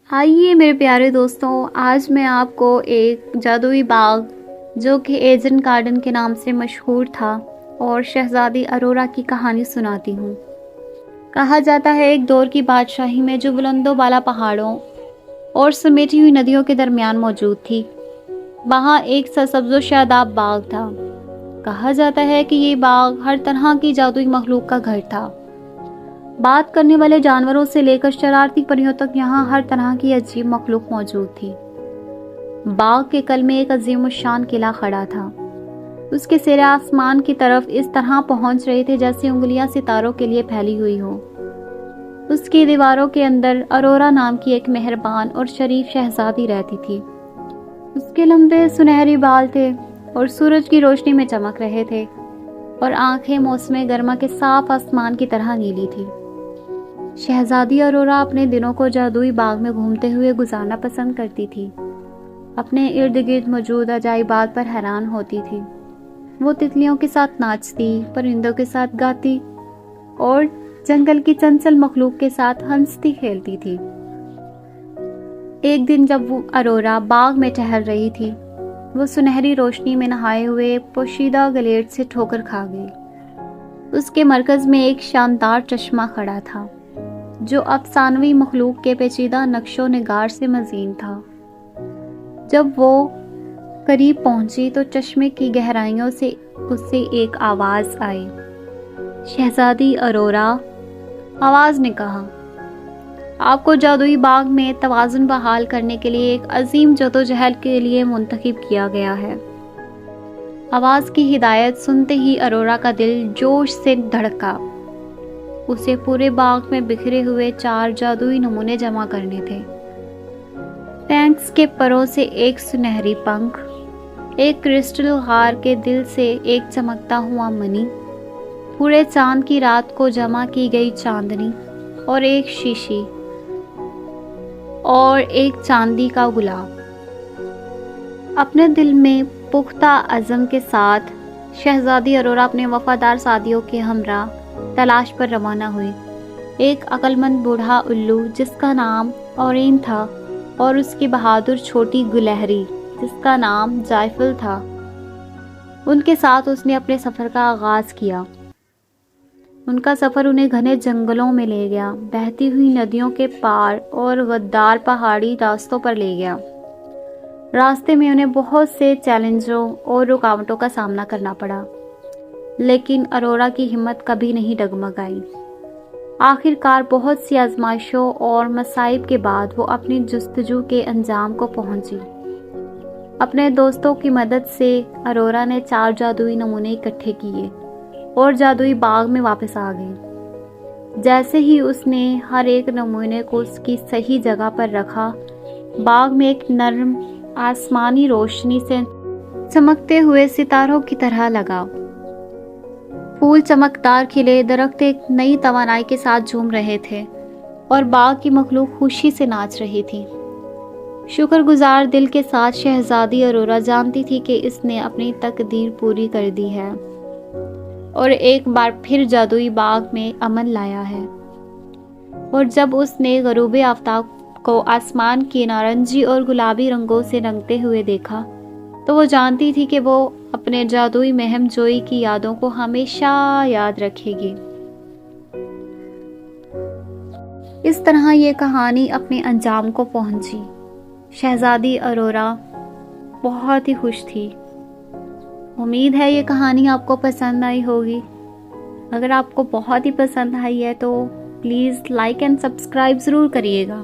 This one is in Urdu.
آئیے میرے پیارے دوستوں، آج میں آپ کو ایک جادوئی باغ جو کہ ایڈن گارڈن کے نام سے مشہور تھا اور شہزادی ارورا کی کہانی سناتی ہوں۔ کہا جاتا ہے ایک دور کی بادشاہی میں جو بلند و بالا پہاڑوں اور سمیٹی ہوئی ندیوں کے درمیان موجود تھی، وہاں ایک سرسبز و شاداب باغ تھا۔ کہا جاتا ہے کہ یہ باغ ہر طرح کی جادوئی مخلوق کا گھر تھا۔ بات کرنے والے جانوروں سے لے کر شرارتی پریوں تک یہاں ہر طرح کی عجیب مخلوق موجود تھی۔ باغ کے کل میں ایک عظیم الشان قلعہ کھڑا تھا۔ اس کے سرے آسمان کی طرف اس طرح پہنچ رہے تھے جیسے انگلیاں ستاروں کے لیے پھیلی ہوئی ہو۔ اس کی دیواروں کے اندر ارورا نام کی ایک مہربان اور شریف شہزادی رہتی تھی۔ اس کے لمبے سنہری بال تھے اور سورج کی روشنی میں چمک رہے تھے، اور آنکھیں موسم گرما کے صاف آسمان کی طرح نیلی تھی۔ شہزادی ارورا اپنے دنوں کو جادوئی باغ میں گھومتے ہوئے گزارنا پسند کرتی تھی۔ اپنے ارد گرد موجود عجائبات پر حیران ہوتی تھی۔ وہ تتلیوں کے ساتھ ناچتی، پرندوں کے ساتھ گاتی اور جنگل کی چنچل مخلوق کے ساتھ ہنستی کھیلتی تھی۔ ایک دن جب وہ ارورا باغ میں ٹہل رہی تھی، وہ سنہری روشنی میں نہائے ہوئے پوشیدہ گلیٹ سے ٹھوکر کھا گئی۔ اس کے مرکز میں ایک شاندار چشمہ کھڑا تھا جو افسانوی مخلوق کے پیچیدہ نقش و نگار سے مزین تھا۔ جب وہ قریب پہنچی تو چشمے کی گہرائیوں سے اس سے ایک آواز آئی۔ شہزادی ارورا، آواز نے کہا، آپ کو جادوئی باغ میں توازن بحال کرنے کے لیے ایک عظیم جدوجہد کے لیے منتخب کیا گیا ہے۔ آواز کی ہدایت سنتے ہی ارورا کا دل جوش سے دھڑکا۔ اسے پورے باغ میں بکھرے ہوئے 4 جادوئی نمونے جمع کرنے تھے۔ فینکس کے پروں سے ایک سنہری پنکھ، ایک کرسٹل غار کے دل سے ایک چمکتا ہوا منی، پورے چاند کی رات کو جمع کی گئی چاندنی، اور ایک شیشی اور ایک چاندی کا گلاب۔ اپنے دل میں پختہ عزم کے ساتھ شہزادی ارورا اپنے وفادار ساتھیوں کے ہمراہ تلاش پر روانہ ہوئی۔ ایک عقل مند بوڑھا الو جس کا نام اورین تھا، اور اس کی بہادر چھوٹی گلہری جس کا نام جائفل تھا، ان کے ساتھ اس نے اپنے سفر کا آغاز کیا۔ ان کا سفر انہیں گھنے جنگلوں میں لے گیا، بہتی ہوئی ندیوں کے پار اور غدار پہاڑی راستوں پر لے گیا۔ راستے میں انہیں بہت سے چیلنجوں اور رکاوٹوں کا سامنا کرنا پڑا، لیکن ارورا کی ہمت کبھی نہیں ڈگمگائی۔ آخر کار بہت سی آزمائشوں اور مصائب کے بعد وہ اپنی جستجو کے انجام کو پہنچی۔ اپنے دوستوں کی مدد سے ارورا نے 4 جادوئی نمونے اکٹھے کیے اور جادوئی باغ میں واپس آ گئی۔ جیسے ہی اس نے ہر ایک نمونے کو اس کی صحیح جگہ پر رکھا، باغ میں ایک نرم آسمانی روشنی سے چمکتے ہوئے ستاروں کی طرح لگا۔ پھول چمکدار کھلے، درخت ایک نئی توانائی کے ساتھ جھوم رہے تھے، اور باغ کی مخلوق خوشی سے ناچ رہی تھی۔ شکر گزار دل کے ساتھ شہزادی ارورا جانتی تھی کہ اس نے اپنی تقدیر پوری کر دی ہے اور ایک بار پھر جادوئی باغ میں امن لایا ہے۔ اور جب اس نے غروب آفتاب کو آسمان کی نارنجی اور گلابی رنگوں سے رنگتے ہوئے دیکھا تو وہ جانتی تھی کہ وہ اپنے جادوئی مہم جوئی کی یادوں کو ہمیشہ یاد رکھے گی۔ اس طرح یہ کہانی اپنے انجام کو پہنچی۔ شہزادی ارورا بہت ہی خوش تھی۔ امید ہے یہ کہانی آپ کو پسند آئی ہوگی۔ اگر آپ کو بہت ہی پسند آئی ہے تو پلیز لائک اینڈ سبسکرائب ضرور کریے گا۔